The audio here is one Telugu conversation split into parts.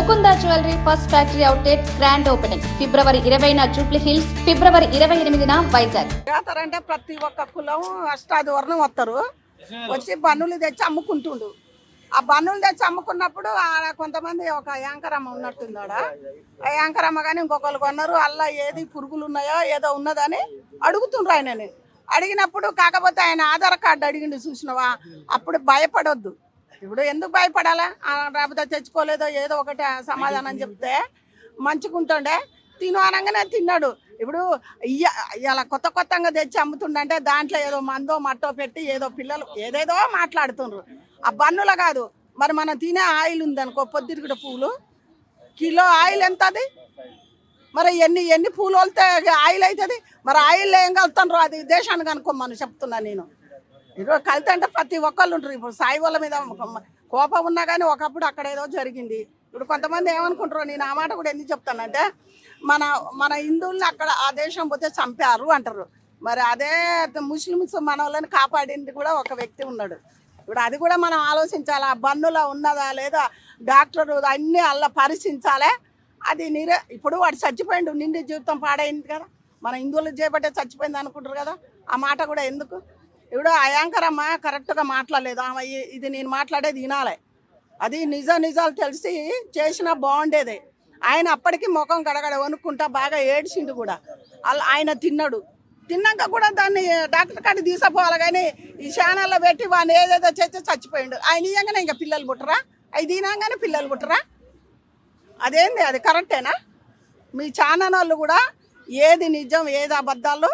Mukunda jewellery first factory outlet grand opening February 20న జూబ్లీ హిల్స్, ఫిబ్రవరి 28న వైజాగ్. అంటే ప్రతి ఒక్క కులం అష్టాది వర్ణం వస్తారు, వచ్చి బన్నులు తెచ్చి అమ్ముకుంటుండు. ఆ బన్నులు తెచ్చి అమ్ముకున్నప్పుడు ఆడ కొంతమంది ఒక యాంకరమ్మ ఉన్నట్టుంది. ఆడ ఆ యాంకరమ్మ కానీ ఇంకొకరు కొన్నారు. అలా ఏది పురుగులు ఉన్నాయో ఏదో ఉన్నదని అడుగుతుండ్రు. ఆయనని అడిగినప్పుడు కాకపోతే ఆయన ఆధార్ కార్డు అడిగిండు, చూసినవా? అప్పుడు భయపడొద్దు. ఇప్పుడు ఎందుకు భయపడాలా? రాబోతే తెచ్చుకోలేదో ఏదో ఒకటి సమాధానం చెప్తే మంచుకుంటుండే. తిను అనగానే తిన్నాడు. ఇప్పుడు ఇలా కొత్తగా తెచ్చి అమ్ముతుండంటే దాంట్లో ఏదో మందో మట్టో పెట్టి ఏదో పిల్లలు ఏదేదో మాట్లాడుతుండ్రు. ఆ బన్నుల కాదు, మరి మనం తినే ఆయిల్ ఉందనుకో, పొద్దుటికి పువ్వులు కిలో ఆయిల్ ఎంత అది? మరి ఎన్ని పూలు వస్తే ఆయిల్ అవుతుంది? మరి ఆయిల్ ఏం కలుతుండ్రు? అది దేశానికి అనుకోమని చెప్తున్నా నేను. ఈరోజు కలితే అంటే ప్రతి ఒక్కళ్ళు ఉంటారు. ఇప్పుడు సాయి వాళ్ళ మీద కోపం ఉన్నా కానీ ఒకప్పుడు అక్కడ ఏదో జరిగింది. ఇప్పుడు కొంతమంది ఏమనుకుంటారు, నేను ఆ మాట కూడా ఎందుకు చెప్తానంటే, మన హిందువుల్ని అక్కడ ఆ దేశం పోతే చంపారు అంటారు. మరి అదే ముస్లిమ్స్ మన వాళ్ళని కాపాడింది కూడా ఒక వ్యక్తి ఉన్నాడు. ఇప్పుడు అది కూడా మనం ఆలోచించాలి. ఆ బన్నులో ఉన్నదా లేదా డాక్టర్ అన్నీ అలా పరీక్షించాలి. అది ఇప్పుడు వాడు చచ్చిపోయిండు, నిండి జీవితం పాడైంది కదా, మన హిందువులు చేపట్టే చచ్చిపోయింది అనుకుంటారు కదా. ఆ మాట కూడా ఎందుకు? ఇప్పుడు ఆ యాంకరమ్మ కరెక్ట్గా మాట్లాడలేదు. ఆమె ఇది నేను మాట్లాడేది వినాలి. అది నిజాలు తెలిసి చేసినా బాగుండేది. ఆయన అప్పటికి ముఖం గడగడ వణుక్కుంటా బాగా ఏడ్చిండు కూడా. ఆయన తిన్నాక కూడా దాన్ని డాక్టర్ కాడికి తీసుకుపోవాలి. కానీ ఈ ఛానల్లో పెట్టి వాడిని ఏదేదో చేస్తే చచ్చిపోయిండు. ఆయన ఇయ్యంగానే ఇంకా పిల్లలు పుట్టరా? అవి తినగానే పిల్లలు పుట్టరా? అదేంది? అది కరెక్టేనా? మీ ఛానల్ వాళ్ళు కూడా ఏది నిజం ఏది అబద్ధాలు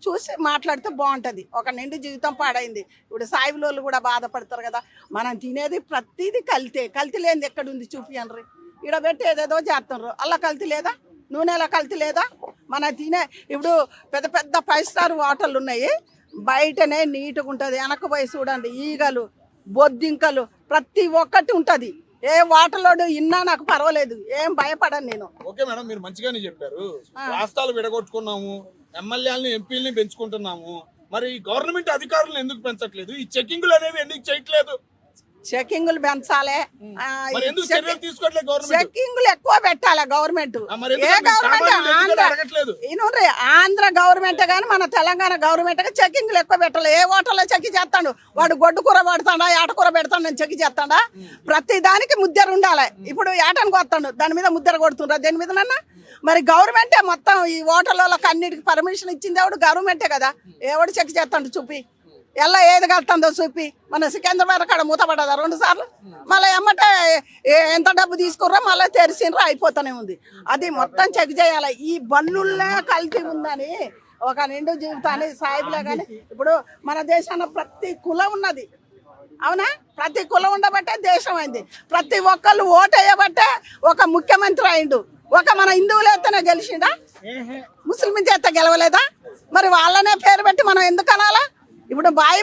చూసి మాట్లాడితే బాగుంటుంది. ఒక నిండి జీవితం పాడైంది. ఇప్పుడు సాయిబులోళ్ళు కూడా బాధపడతారు కదా. మనం తినేది ప్రతిదీ కల్తీ లేనిది ఎక్కడుంది చూపియండ్రి. ఇక్కడ పెట్టి ఏదేదో చేస్తున్నారు. అలా కల్తీ లేదా? నూనెలా కల్తీ లేదా? మన తినే ఇప్పుడు పెద్ద 5 స్టార్ హోటళ్ళు ఉన్నాయి, బయటనే నీట్గా ఉంటుంది. వెనక్కి పోయి చూడండి, ఈగలు బొద్దింకలు ప్రతి ఒక్కటి ఉంటుంది. ఏ వాటర్లోడు ఇన్నా నాకు పర్వాలేదు, ఏం భయపడను నేను. ఓకే మేడం, మీరు మంచిగానే చెప్పారు. రాష్ట్రాలు విడగొట్టుకున్నాము, ఎమ్మెల్యేలని ఎంపీలని పెంచుకుంటున్నాము. మరి గవర్నమెంట్ అధికారులను ఎందుకు పెంచట్లేదు? ఈ చెకింగ్లు అనేవి ఎందుకు చేయట్లేదు? చెకింగ్లు పెంచాలి, తీసుకోవట్లేదు. చెకింగ్లు ఎక్కువ పెట్టాలి గవర్నమెంట్. ఏ గవర్నమెంట్? ఆంధ్ర గవర్నమెంట్ కానీ మన తెలంగాణ గవర్నమెంట్ చెకింగ్లు ఎక్కువ పెట్టాలి. ఏ హోటల్లో చెక్ చేస్తాడు వాడు? గొడ్డు కూర పెడతాడా, ఏటకూర పెడతాడు అని చెక్ చేస్తాడా? ప్రతి దానికి ముద్దరు ఉండాలి. ఇప్పుడు ఏటానికి వస్తాడు, దాని మీద ముద్దర కొడుతుండ్రా దేని మీదనన్నా? మరి గవర్నమెంటే మొత్తం ఈ హోటళ్ళకి అన్నిటికి పర్మిషన్ ఇచ్చింది ఎవడు? గవర్నమెంటే కదా. ఎవడు చెక్ చేస్తాడు చూపి, ఎలా ఏది కలుతుందో చూపి. మన సికింద్రాబాద్ కాడ మూతపడ్డదా 2 సార్లు? మళ్ళీ ఎమ్మటే ఎంత డబ్బు తీసుకుర్రా మళ్ళీ తెరిసినరా అయిపోతూనే ఉంది. అది మొత్తం చెక్ చేయాలి. ఈ బన్నుల్లో కల్తీ ఉందని ఒక నిండు జీవితాన్ని సాయిబులే కానీ ఇప్పుడు మన దేశాన్ని ప్రతి కులం ఉన్నది, అవునా? ప్రతి కులం ఉండబట్టే దేశం అయింది. ప్రతి ఒక్కళ్ళు ఓటు వేయబట్టే ఒక ముఖ్యమంత్రి అయిండు. ఒక మన హిందువులు ఎత్తనే గెలిచిండా? ముస్లిం చేత గెలవలేదా? మరి వాళ్ళనే పేరు పెట్టి మనం ఎందుకు అనాలా? ఇప్పుడు బాయి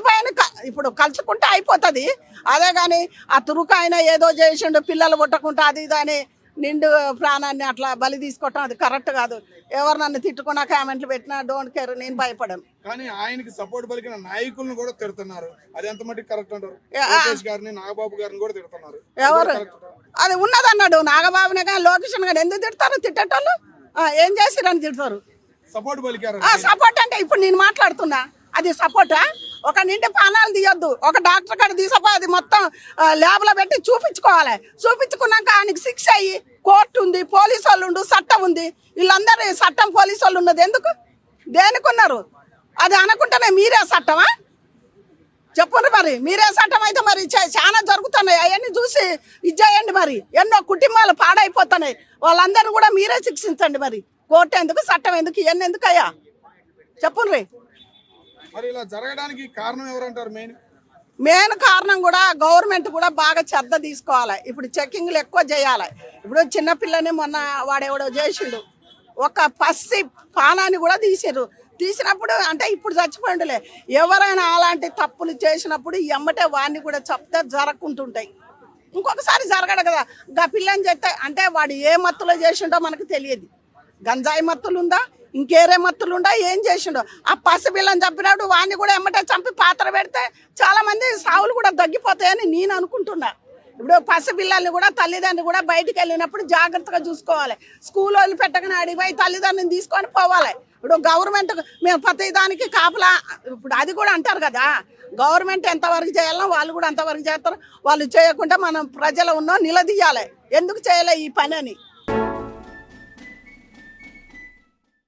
ఇప్పుడు కలుసుకుంటే అయిపోతుంది. అదే కానీ ఆ తురుకాయన ఏదో చేసిండు, పిల్లలు పుట్టకుంటా అది ఇది అని నిండు ప్రాణాన్ని అట్లా బలి తీసుకోవటం అది కరెక్ట్ కాదు. ఎవరు నన్ను తిట్టుకున్నా కామెంట్లు పెట్టినా డోంట్ కేర్, నేను భయపడను. కానీ ఆయనకి సపోర్ట్ పలికిన నాయకులను కూడా తిడుతున్నారు. అది ఎంత మటుకు కరెక్ట్ అంటారు? నాగబాబు గారిని కూడా తిడుతున్నారు. ఎవరు? అది ఉన్నదన్నాడు నాగబాబునే కానీ లోకేషన్ గారు ఎందుకు తిడతారు? తిట్టేటోళ్ళు ఏం చేసిరని తిడతారు. సపోర్ట్ పలికారు. సపోర్ట్ అంటే ఇప్పుడు నేను మాట్లాడుతున్నా, అది సపోర్టా? ఒక నిండి పానాలు తీయొద్దు. ఒక డాక్టర్ కాడ తీసుకుపోయి అది మొత్తం ల్యాబ్లో పెట్టి చూపించుకోవాలి. చూపించుకున్నాక ఆయనకి శిక్ష అయ్యి కోర్టు ఉంది, పోలీసు వాళ్ళు ఉండు, చట్టం ఉంది. వీళ్ళందరూ చట్టం పోలీసు వాళ్ళు ఉన్నది ఎందుకు? దేనికున్నారు? అది అనుకుంటేనే మీరే చట్టమా? చెప్పండి. మరి మీరే చట్టం అయితే మరి చాలా జరుగుతున్నాయి. అవన్నీ చూసి ఇచ్చేయండి. మరి ఎన్నో కుటుంబాలు పాడైపోతున్నాయి. వాళ్ళందరినీ కూడా మీరే శిక్షించండి. మరి కోర్టు ఎందుకు, చట్టం ఎందుకు, ఇవన్నీ ఎందుకు అయ్యా? చెప్పండి. మరి ఇలా జరగడానికి కారణం ఎవరంటారు? మెయిన్ కారణం కూడా గవర్నమెంట్ కూడా బాగా శ్రద్ధ తీసుకోవాలి. ఇప్పుడు చెకింగ్లు ఎక్కువ చేయాలి. ఇప్పుడు చిన్నపిల్లని మొన్న వాడెవడో చేసిండు, ఒక పసి పానాన్ని కూడా తీసినప్పుడు అంటే ఇప్పుడు చచ్చిపోయిండులే. ఎవరైనా అలాంటి తప్పులు చేసినప్పుడు ఎమ్మటే వాడిని కూడా చెప్తే జరగకుంటుంటాయి. ఇంకొకసారి జరగడు కదా. గా పిల్లని చెప్తే అంటే వాడు ఏ మత్తులో చేసిండో మనకు తెలియదు. గంజాయి మత్తులు ఉందా, ఇంకేరే మత్తులు ఉండా, ఏం చేసిండో? ఆ పసిపిల్లని చంపినప్పుడు వాడిని కూడా ఎమ్మటే చంపి పాత్ర పెడితే చాలా మంది సావులు కూడా తగ్గిపోతాయని నేను అనుకుంటున్నా. ఇప్పుడు పసిపిల్లల్ని కూడా తల్లిదండ్రులు కూడా బయటికి వెళ్ళినప్పుడు జాగ్రత్తగా చూసుకోవాలి. స్కూల్ వాళ్ళు పెట్టగానే అడిగిపోయి తల్లిదండ్రులను తీసుకొని పోవాలి. ఇప్పుడు గవర్నమెంట్ మేము ప్రతి దానికి కాపలా, ఇప్పుడు అది కూడా అంటారు కదా, గవర్నమెంట్ ఎంతవరకు చేయాలో వాళ్ళు కూడా అంతవరకు చేస్తారు. వాళ్ళు చేయకుండా మనం ప్రజలు ఉన్నో నిలదీయాలి, ఎందుకు చేయలే ఈ పని అని.